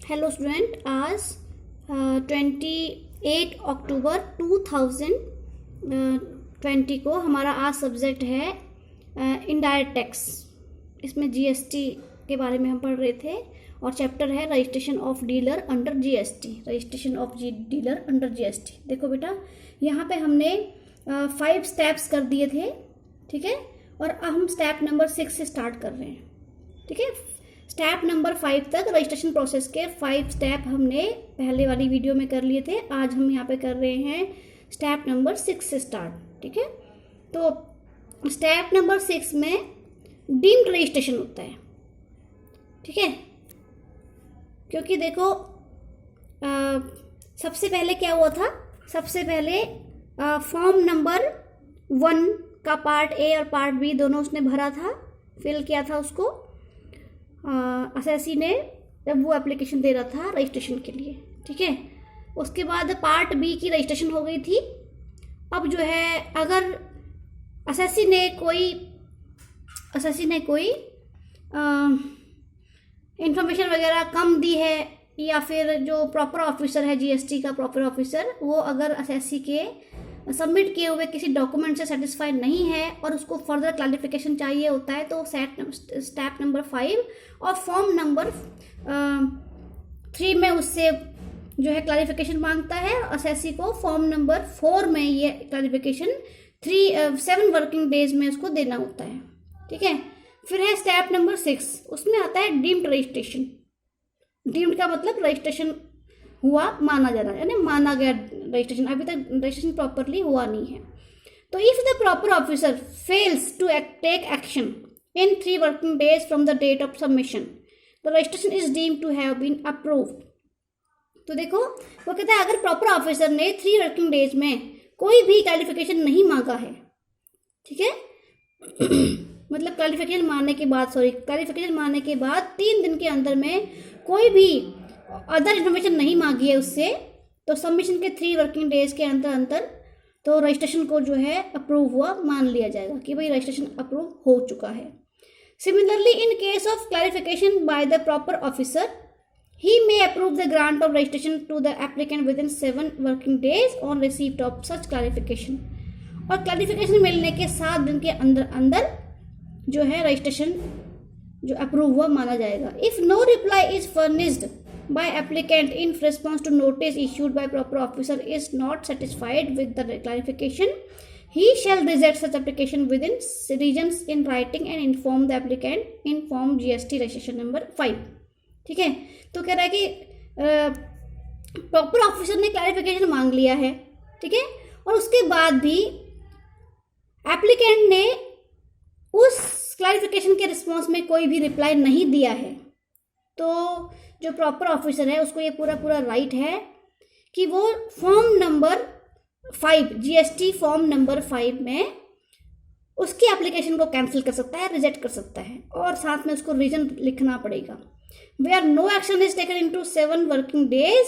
Hello student, आज 28 अक्टूबर 2020 को हमारा आज सब्जेक्ट है इनडायरेक्ट टैक्स। इसमें जीएसटी के बारे में हम पढ़ रहे थे और चैप्टर है registration of dealer under GST. Registration of dealer under GST. देखो बेटा, यहाँ पे हमने 5 स्टेप्स कर दिए थे, ठीक है। और अब हम स्टेप नंबर 6 से स्टार्ट कर रहे हैं, ठीक है। स्टेप नंबर 5 तक रजिस्ट्रेशन प्रोसेस के 5 स्टेप हमने पहले वाली वीडियो में कर लिए थे। आज हम यहाँ पे कर रहे हैं स्टेप नंबर 6 से स्टार्ट, ठीक है। तो स्टेप नंबर 6 में डीम्ड रजिस्ट्रेशन होता है, ठीक है। क्योंकि देखो सबसे पहले क्या हुआ था, सबसे पहले फॉर्म नंबर 1 का पार्ट ए और पार्ट बी दोनों उसने भरा था, फिल किया था उसको असेसी ने, जब वो एप्लीकेशन दे रहा था रजिस्ट्रेशन के लिए, ठीक है। उसके बाद पार्ट बी की रजिस्ट्रेशन हो गई थी। अब जो है, अगर असेसी ने कोई इंफॉर्मेशन वगैरह कम दी है, या फिर जो प्रॉपर ऑफिसर है जीएसटी का प्रॉपर ऑफिसर, वो अगर असेसी के सबमिट किए हुए किसी डॉक्यूमेंट से सेटिस्फाइड नहीं है और उसको फर्दर क्लैरिफिकेशन चाहिए होता है, तो स्टेप नंबर 5 और फॉर्म नंबर 3 में उससे जो है क्लैरिफिकेशन मांगता है। असेसी को फॉर्म नंबर 4 में ये क्लैरिफिकेशन 7 वर्किंग डेज में उसको देना होता है, ठीक है। फिर है स्टेप नंबर 6, उसमें आता है डीम्ड रजिस्ट्रेशन। डीम्ड का मतलब रजिस्ट्रेशन हुआ, माना जाना, यानी माना गया रजिस्ट्रेशन। अभी तक रजिस्ट्रेशन प्रॉपरली हुआ नहीं है। तो if the proper officer fails to take action in 3 working days from the date of submission, the registration is deemed to have been approved. तो देखो, वो कहता है अगर प्रॉपर ऑफिसर ने 3 वर्किंग डेज में कोई भी क्लैरिफिकेशन नहीं मांगा है, ठीक है मतलब क्लैरिफिकेशन मानने के बाद 3 दिन के अंदर में कोई भी अदर इन्फॉर्मेशन नहीं मांगी है उससे, तो सबमिशन के 3 वर्किंग डेज के अंदर तो रजिस्ट्रेशन को जो है अप्रूव हुआ मान लिया जाएगा कि भाई रजिस्ट्रेशन अप्रूव हो चुका है। Similarly in case of clarification by the proper officer, he may approve the grant of registration to the applicant within 7 working days on receipt of such clarification। और क्लैरिफिकेशन मिलने के 7 दिन के अंदर जो है रजिस्ट्रेशन जो अप्रूव हुआ माना जाएगा। If no reply is furnished by applicant in response to notice issued by proper officer is not satisfied with the clarification, he shall reject such application within reasons in writing and inform the applicant in form GST registration number 5, ठीक है। तो कह रहा है कि proper officer ने clarification मांग लिया है, ठीक है, और उसके बाद भी एप्लीकेंट ने उस क्लैरिफिकेशन के रिस्पॉन्स में कोई भी रिप्लाई नहीं दिया है, तो जो प्रॉपर ऑफिसर है उसको ये पूरा राइट है कि वो form number 5 GST form number 5 में उसकी एप्लीकेशन को कैंसिल कर सकता है, रिजेक्ट कर सकता है, और साथ में उसको रीजन लिखना पड़ेगा। Where no action is taken into 7 working days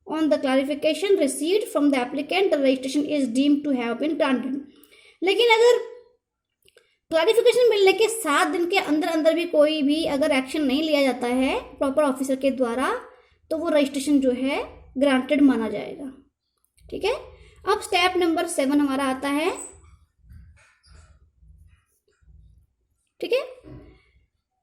on the clarification received from the applicant, the registration is deemed to have been granted. लेकिन अगर क्लैरिफिकेशन मिलने के 7 दिन के अंदर भी कोई भी अगर एक्शन नहीं लिया जाता है प्रॉपर ऑफिसर के द्वारा, तो वो रजिस्ट्रेशन जो है ग्रांटेड माना जाएगा, ठीक है। अब स्टेप नंबर 7 हमारा आता है, ठीक है।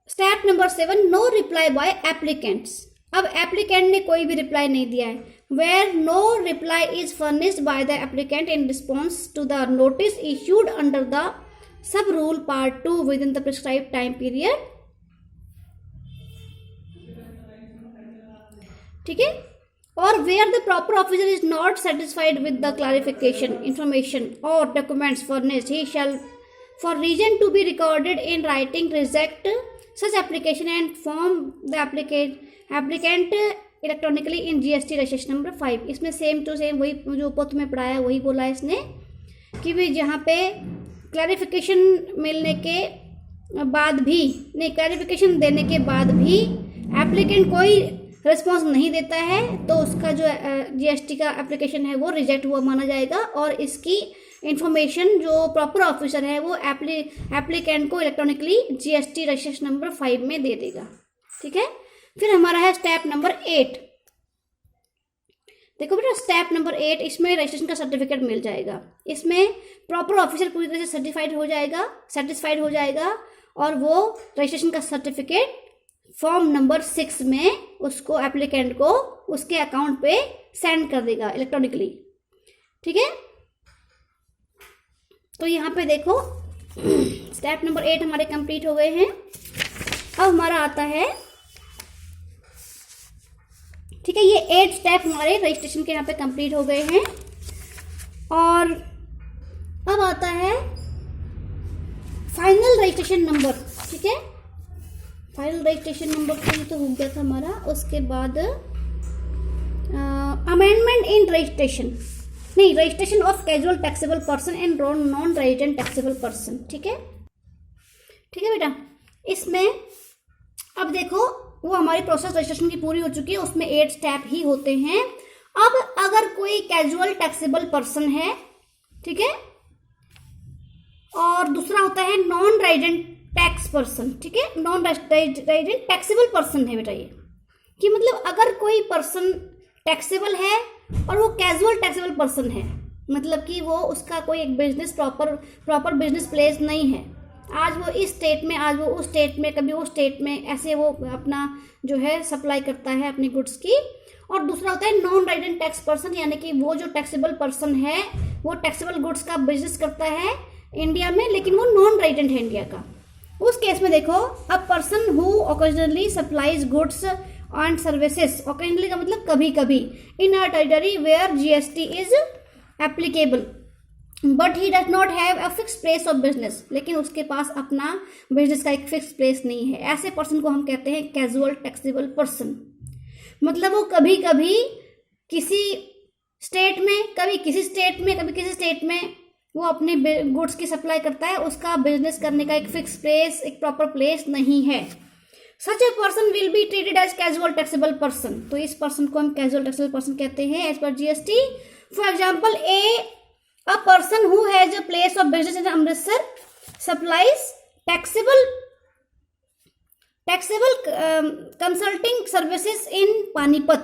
Step number 7, no reply by applicants. अब एप्लीकेंट ने कोई भी रिप्लाई नहीं दिया है। Where no reply is furnished by the applicant in response to the notice issued under the sub rule part 2 within the prescribed time period, ठीक है। और where the proper officer is not satisfied with the clarification information or documents furnished, he shall for reason to be recorded in writing reject such application and form the applicant electronically in GST registration number 5। इसमें same to same वही जो ऊपर तुम्हें पढ़ाया वही बोला है इसने कि भाई जहाँ पे क्लैरिफिकेशन मिलने के बाद भी नहीं, क्लैरिफिकेशन देने के बाद भी एप्लीकेंट कोई रिस्पॉन्स नहीं देता है, तो उसका जो जीएसटी का एप्लीकेशन है वो रिजेक्ट हुआ माना जाएगा, और इसकी इन्फॉर्मेशन जो प्रॉपर ऑफिसर है वो एप्लीकेंट को इलेक्ट्रॉनिकली जीएसटी रजिस्ट्रेशन नंबर 5 में दे देगा, ठीक है। फिर हमारा है स्टेप नंबर 8, देखो बेटा स्टेप नंबर 8, इसमें रजिस्ट्रेशन का सर्टिफिकेट मिल जाएगा। इसमें प्रॉपर ऑफिसर पूरी तरह से सेटिस्फाइड हो जाएगा और वो रजिस्ट्रेशन का सर्टिफिकेट फॉर्म नंबर 6 में उसको एप्लीकेंट को उसके अकाउंट पे सेंड कर देगा इलेक्ट्रॉनिकली। ठीक है, तो यहाँ पे देखो स्टेप नंबर 8 हमारे कंप्लीट हो गए हैं। अब हमारा आता है, ठीक है, ये 8 स्टेप हमारे रजिस्ट्रेशन के यहाँ पे कंप्लीट हो गए हैं। और अब आता है फाइनल रजिस्ट्रेशन नंबर। ठीक है, फाइनल रजिस्ट्रेशन नंबर तो हो गया था हमारा। उसके बाद amendment in registration of casual taxable person and non resident taxable person. ठीक है बेटा, इसमें अब देखो वो हमारी प्रोसेस रजिस्ट्रेशन की पूरी हो चुकी है, उसमें 8 स्टेप ही होते हैं। अब अगर कोई कैजुअल टैक्सेबल पर्सन है, ठीक है, और दूसरा होता है नॉन रेजिडेंट टैक्स पर्सन। ठीक है, नॉन रेजिडेंट टैक्सेबल पर्सन है बेटा ये, कि मतलब अगर कोई पर्सन टैक्सेबल है और वो कैजुअल टैक्सेबल पर्सन है, मतलब कि वो उसका कोई एक बिजनेस प्रॉपर बिजनेस प्लेस नहीं है, आज वो इस स्टेट में, आज वो उस स्टेट में, कभी उस स्टेट में, ऐसे वो अपना जो है सप्लाई करता है अपनी गुड्स की। और दूसरा होता है नॉन रेजिडेंट टैक्स पर्सन, यानी कि वो जो टैक्सेबल पर्सन है वो टैक्सेबल गुड्स का बिजनेस करता है इंडिया में, लेकिन वो नॉन रेजिडेंट है इंडिया का। उस केस में देखो, a person who occasionally supplies goods and services, occasionally का मतलब कभी कभी, in a territory where GST is applicable but he does not have a fix place of business, लेकिन उसके पास अपना बिजनेस का एक फिक्स प्लेस नहीं है, ऐसे पर्सन को हम कहते हैं कैजुअल टैक्सेबल पर्सन। मतलब वो कभी कभी किसी स्टेट में, कभी किसी स्टेट में, कभी किसी स्टेट में वो अपने गुड्स की सप्लाई करता है, उसका बिजनेस करने का एक फिक्स प्लेस, एक प्रॉपर प्लेस नहीं है। Such a person will be treated as casual taxable person, तो इस पर्सन को हम कैजुअल टैक्सेबल पर्सन कहते हैं as per GST. For example, a person who has a place of business in Amritsar supplies taxable consulting services in Panipat।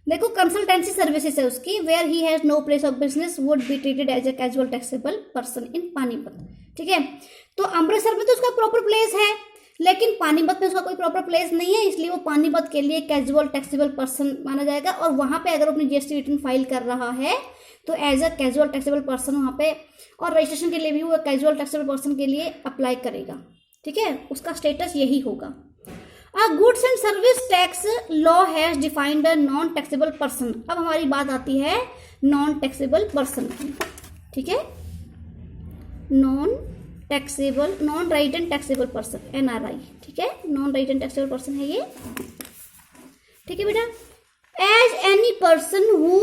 देखो consultancy services है उसकी, where he has no place of business would be treated as a casual taxable person in Panipat. ठीक है, तो अमृतसर में तो उसका proper place है, लेकिन पानीपत में उसका कोई प्रॉपर प्लेस नहीं है, इसलिए वो पानीपत के लिए कैजुअल टैक्सेबल पर्सन माना जाएगा। और वहां पे अगर अपनी जीएसटी रिटर्न फाइल कर रहा है तो as a casual taxable person वहाँ पे, और रजिस्ट्रेशन के लिए भी वो कैजुअल टैक्सेबल पर्सन के लिए अप्लाई करेगा। ठीक है, उसका स्टेटस यही होगा। अ goods and service tax law has defined a non taxable person. अब हमारी बात आती है नॉन टैक्सेबल पर्सन की। ठीक है, non resident taxable person, NRI। ठीक है, नॉन रेजिडेंट टैक्सेबल पर्सन है ये। ठीक है बेटा, as any person who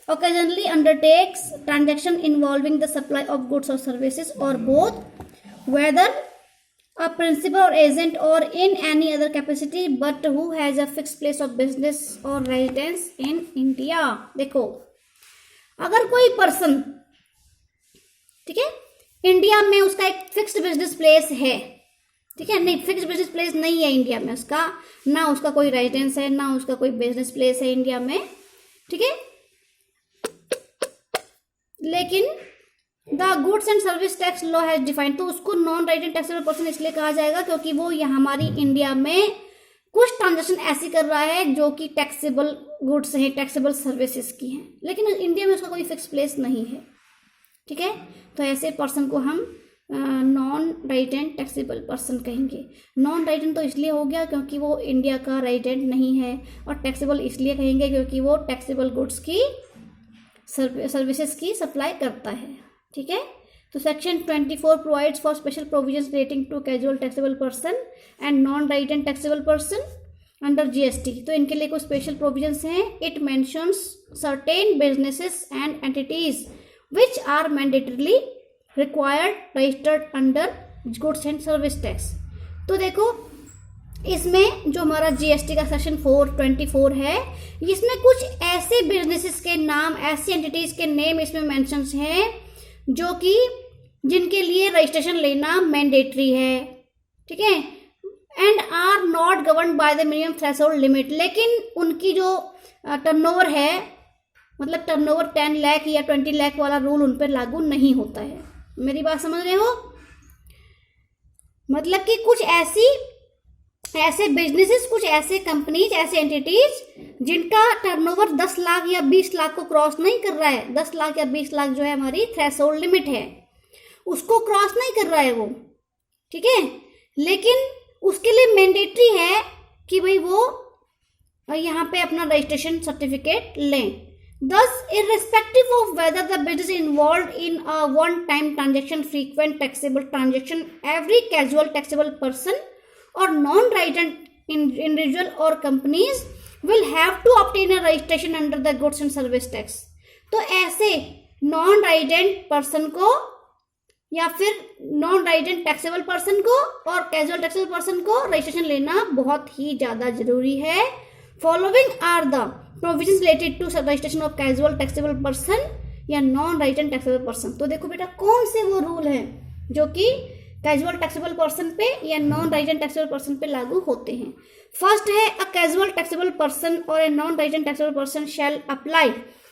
occasionally undertakes transaction involving the supply of goods or services or both, whether a principal or agent or in any other capacity, but who has a fixed place of business or residence in India। देखो, अगर कोई person, ठीक है, India में उसका एक fixed business place है, ठीक है, नहीं फिक्स्ड बिजनेस प्लेस नहीं है इंडिया में उसका, ना उसका कोई रेजिडेंस है, ना उसका कोई बिजनेस प्लेस है इंडिया में। ठीक है, लेकिन the goods and service tax law has defined, तो उसको नॉन रेजिडेंट टैक्सेबल पर्सन इसलिए कहा जाएगा क्योंकि वो यहाँ हमारी इंडिया में कुछ ट्रांजेक्शन ऐसी कर रहा है जो कि टैक्सेबल गुड्स हैं, टैक्सेबल सर्विसेज की हैं, लेकिन इंडिया में उसका कोई फिक्स प्लेस नहीं है। ठीक है, तो ऐसे पर्सन को हम नॉन रेजिडेंट टैक्सेबल पर्सन कहेंगे। नॉन रेजिडेंट तो इसलिए हो गया क्योंकि वो इंडिया का रेजिडेंट नहीं है, और टैक्सेबल इसलिए कहेंगे क्योंकि वो टैक्सेबल गुड्स की सर्विसेज की सप्लाई करता है। ठीक है, तो section 24 provides for special provisions relating to casual taxable person and non resident taxable person under GST. तो इनके लिए कुछ स्पेशल प्रोविजंस हैं। It mentions certain businesses and entities which are mandatorily required registered under goods and service tax. तो देखो, इसमें जो हमारा जीएसटी का सेक्शन 424 है, इसमें कुछ ऐसे बिजनेसेस के नाम, ऐसी एंटिटीज के नेम इसमें मेंशंस हैं जो कि जिनके लिए रजिस्ट्रेशन लेना मैंडेटरी है। ठीक है, and are not govern by the minimum threshold limit, लेकिन उनकी जो टर्नओवर है, मतलब टर्नओवर 10 लाख या 20 लाख वाला रूल उन पर लागू नहीं होता है। मेरी बात समझ रहे हो? मतलब कि कुछ ऐसे बिजनेसेस, कुछ ऐसे कंपनीज, ऐसे एंटिटीज जिनका टर्नओवर 10 लाख या 20 लाख को क्रॉस नहीं कर रहा है, 10 लाख या 20 लाख जो है हमारी थ्रेशोल्ड लिमिट है, उसको क्रॉस नहीं कर रहा है वो, ठीक है। लेकिन उसके लिए मैंडेटरी है कि भाई वो यहाँ पे अपना रजिस्ट्रेशन सर्टिफिकेट लें। Thus, irrespective of whether the business is involved in a one-time transaction, frequent taxable transaction, every casual taxable person or non-resident individual or companies will have to obtain a registration under the goods and service tax. तो ऐसे non-resident person को या फिर non-resident taxable person को और casual taxable person को registration लेना बहुत ही ज़्यादा जरूरी है। Following are the provisions related to registration of casual taxable person या नॉन रेजिडेंट टैक्सेबल पर्सन। तो देखो बेटा कौन से वो रूल हैं जो कि कैजुअल टैक्सेबल पर्सन पे या नॉन रेजिडेंट टैक्सेबल पर्सन पे लागू होते हैं। फर्स्ट है, अ कैजुअल टैक्सेबल पर्सन और a non resident taxable person shall apply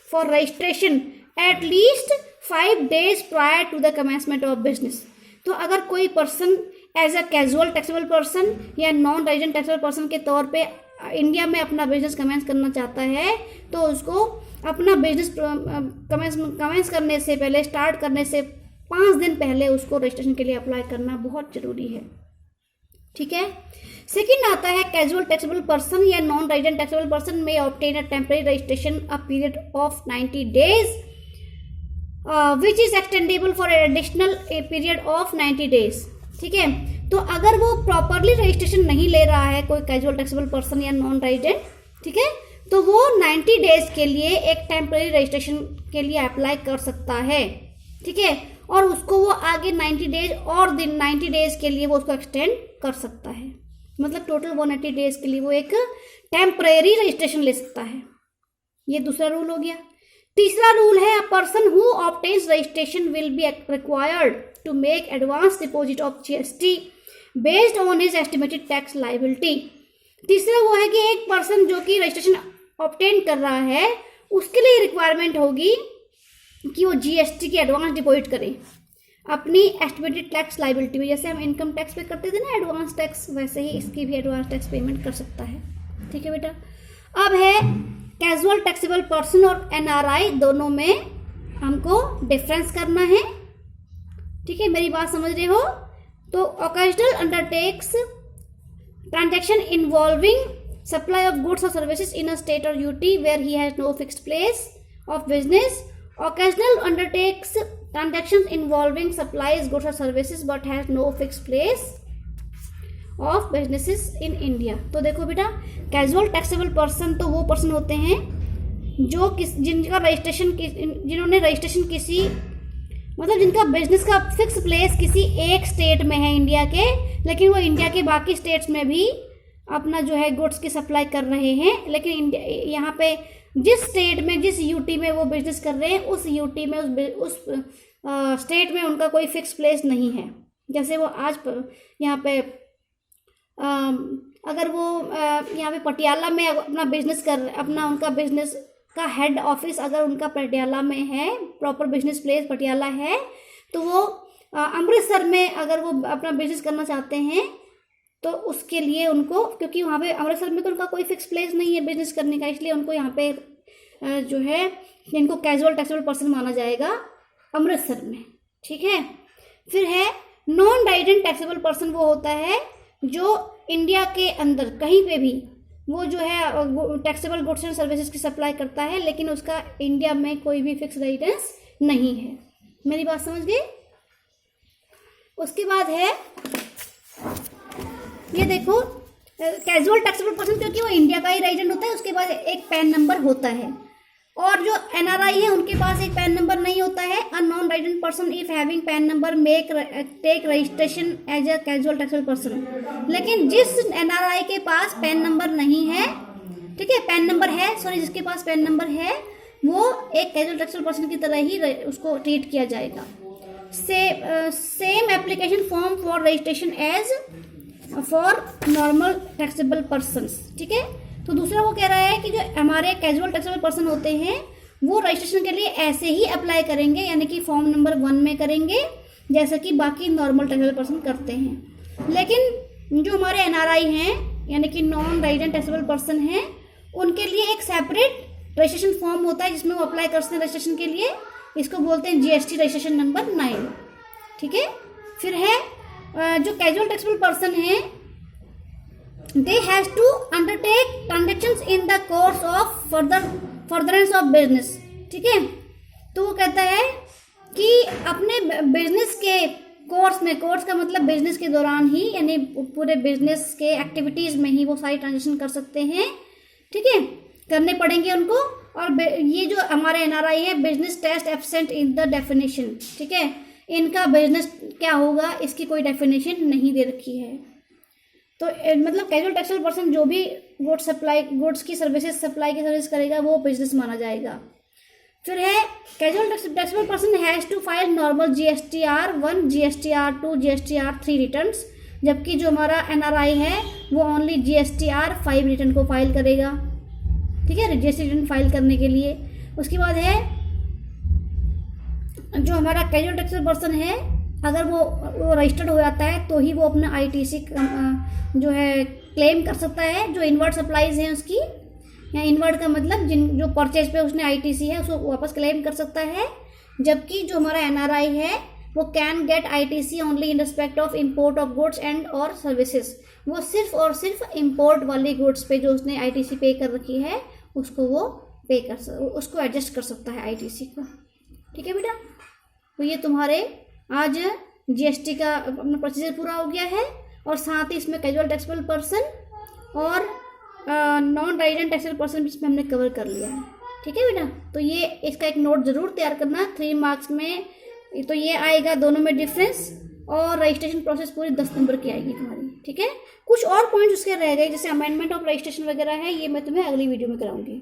for registration at least 5 days prior to the commencement of business. तो अगर कोई person as a casual taxable person या नॉन रेजिडेंट टैक्सेबल पर्सन के तौर पे India में अपना बिजनेस कमेंस करना चाहता है, तो उसको अपना बिजनेस कमेंस करने से पहले, स्टार्ट करने से 5 दिन पहले उसको रजिस्ट्रेशन के लिए अप्लाई करना बहुत जरूरी है, ठीक है। सेकंड आता है, कैजुअल टैक्सेबल पर्सन या नॉन रेजिडेंट टैक्सेबल पर्सन में obtain a temporary registration a period of 90 days which is extendable for additional period of 90 days, ठीक है। तो अगर वो प्रॉपरली रजिस्ट्रेशन नहीं ले रहा है कोई कैजुअल टैक्सेबल पर्सन या नॉन रेजिडेंट, ठीक है, तो वो 90 days के लिए एक टेम्परेरी रजिस्ट्रेशन के लिए अप्लाई कर सकता है, ठीक है। और उसको वो आगे 90 days और 90 days के लिए वो उसको एक्सटेंड कर सकता है, मतलब टोटल 180 days के लिए वो एक टेम्परेरी रजिस्ट्रेशन ले सकता है। ये दूसरा रूल हो गया। तीसरा रूल है, a person who obtains registration will be required to make advance deposit of GST based on his estimated tax liability. तीसरा वो है कि एक पर्सन जो कि रजिस्ट्रेशन ऑब्टेन कर रहा है उसके लिए रिक्वायरमेंट होगी कि वो GST की एडवांस डिपॉजिट करे अपनी एस्टिमेटेड टैक्स लायबिलिटी में। जैसे हम इनकम टैक्स पे करते थे ना एडवांस टैक्स, वैसे ही इसकी भी एडवांस टैक्स पेमेंट कर सकता है, ठीक है बेटा। अब है कैजुअल टैक्सेबल पर्सन और NRI, दोनों में हमको डिफरेंस करना है, ठीक है। मेरी बात समझ रहे हो? तो occasional undertakes transaction involving supply of goods or services in a state or UT where he has no fixed place of business. Occasional undertakes transaction involving supplies goods or services but has no fixed place of businesses in India. तो देखो बेटा, casual taxable person तो वो person होते हैं जो जिनका registration, जिन्होंने रजिस्ट्रेशन किसी, मतलब जिनका बिजनेस का फिक्स प्लेस किसी एक स्टेट में है इंडिया के, लेकिन वो इंडिया के बाकी स्टेट्स में भी अपना जो है गुड्स की सप्लाई कर रहे हैं, लेकिन यहाँ पे जिस स्टेट में, जिस यूटी में वो बिजनेस कर रहे हैं, उस यूटी में, उस स्टेट में उनका कोई फिक्स प्लेस नहीं है। जैसे वो आज यहाँ पे अगर वो यहाँ पे पटियाला में अपना बिजनेस अपना उनका बिजनेस का हेड ऑफिस अगर उनका पटियाला में है, प्रॉपर बिजनेस प्लेस पटियाला है, तो वो अमृतसर में अगर वो अपना बिजनेस करना चाहते हैं तो उसके लिए उनको, क्योंकि वहाँ पे अमृतसर में तो उनका कोई फिक्स प्लेस नहीं है बिजनेस करने का, इसलिए उनको यहाँ पे जो है इनको कैजुअल टैक्सेबल पर्सन माना जाएगा अमृतसर में, ठीक है। फिर है नॉन रेजिडेंट टैक्सेबल पर्सन, वो होता है जो इंडिया के अंदर कहीं पे भी वो जो है टैक्सेबल गुड्स एंड सर्विसेज की सप्लाई करता है, लेकिन उसका इंडिया में कोई भी फिक्स रेजिडेंस नहीं है। मेरी बात समझ गए? उसके बाद है ये देखो, कैजुअल टैक्सेबल पर्सन क्योंकि वो इंडिया का ही रेजिडेंट होता है, उसके बाद एक पैन नंबर होता है, और जो NRI है उनके पास एक पैन नंबर नहीं होता है। A non resident person if having PAN number take registration as a casual taxable person. लेकिन जिस NRI के पास पैन नंबर नहीं है, ठीक है, पैन नंबर है, सॉरी, जिसके पास पैन नंबर है वो एक कैजुअल टैक्सेबल पर्सन की तरह ही उसको ट्रीट किया जाएगा। Same application form for registration as for normal taxable persons, ठीक है। तो दूसरा वो कह रहा है कि जो हमारे कैजुअल टैक्सेबल पर्सन होते हैं वो रजिस्ट्रेशन के लिए ऐसे ही अप्लाई करेंगे, यानी कि फॉर्म नंबर 1 में करेंगे जैसा कि बाकी नॉर्मल टैक्सेबल पर्सन करते हैं। लेकिन जो हमारे एनआरआई हैं यानी कि नॉन रेजिडेंट टैक्सेबल पर्सन हैं, उनके लिए एक सेपरेट रजिस्ट्रेशन फॉर्म होता है जिसमें वो अप्लाई करते हैं रजिस्ट्रेशन के लिए। इसको बोलते हैं जीएसटी रजिस्ट्रेशन नंबर 9, ठीक है। फिर है जो कैजुअल टैक्सेबल पर्सन है, they has to undertake transactions in the course of furtherance of business, ठीक है। तो वो कहता है कि अपने बिजनेस के कोर्स में, कोर्स का मतलब बिजनेस के दौरान ही, यानी पूरे बिजनेस के एक्टिविटीज़ में ही वो सारी ट्रांजेक्शन कर सकते हैं, ठीक है, करने पड़ेंगे उनको। और ये जो हमारे एनआरआई है, business test absent in the definition, ठीक है, इनका बिजनेस क्या होगा इसकी कोई डेफिनेशन नहीं दे रखी है। तो मतलब कैजुअल टैक्सेबल पर्सन जो भी गुड्स की सर्विसेज सप्लाई की सर्विस करेगा वो बिजनेस माना जाएगा। फिर है casual taxable person has to file normal GSTR1, GSTR2, GSTR3 returns, जबकि जो हमारा एनआरआई है वो ओनली GSTR5 रिटर्न को फाइल करेगा, ठीक है, GST रिटर्न फाइल करने के लिए। उसके बाद है जो हमारा कैजुअल टैक्सेबल पर्सन है, अगर वो रजिस्टर्ड हो जाता है तो ही वो अपना ITC जो है क्लेम कर सकता है, जो इनवर्ड सप्लाईज हैं उसकी, या इनवर्ड का मतलब जो परचेज पे उसने ITC है उसको वापस क्लेम कर सकता है। जबकि जो हमारा एनआरआई है वो can get ITC only in respect of import of goods and और सर्विसेज, वो सिर्फ और सिर्फ इम्पोर्ट वाली गुड्स पे जो उसने ITC पे कर रखी है उसको वो उसको एडजस्ट कर सकता है ITC को, ठीक है बेटा। तो ये तुम्हारे आज GST का अपना प्रोसीजर पूरा हो गया है, और साथ ही इसमें कैजुअल टैक्सेबल पर्सन और नॉन रेजिडेंट टैक्सेबल पर्सन भी इसमें हमने कवर कर लिया है, ठीक है बेटा। तो ये इसका एक नोट ज़रूर तैयार करना 3 मार्क्स में। तो ये आएगा दोनों में डिफरेंस, और रजिस्ट्रेशन प्रोसेस पूरी 10 नंबर की आएगी तुम्हारी, ठीक है। कुछ और पॉइंट्स उसके रह गए जैसे अमेंडमेंट ऑफ रजिस्ट्रेशन वगैरह है, ये मैं तुम्हें अगली वीडियो में कराऊंगी।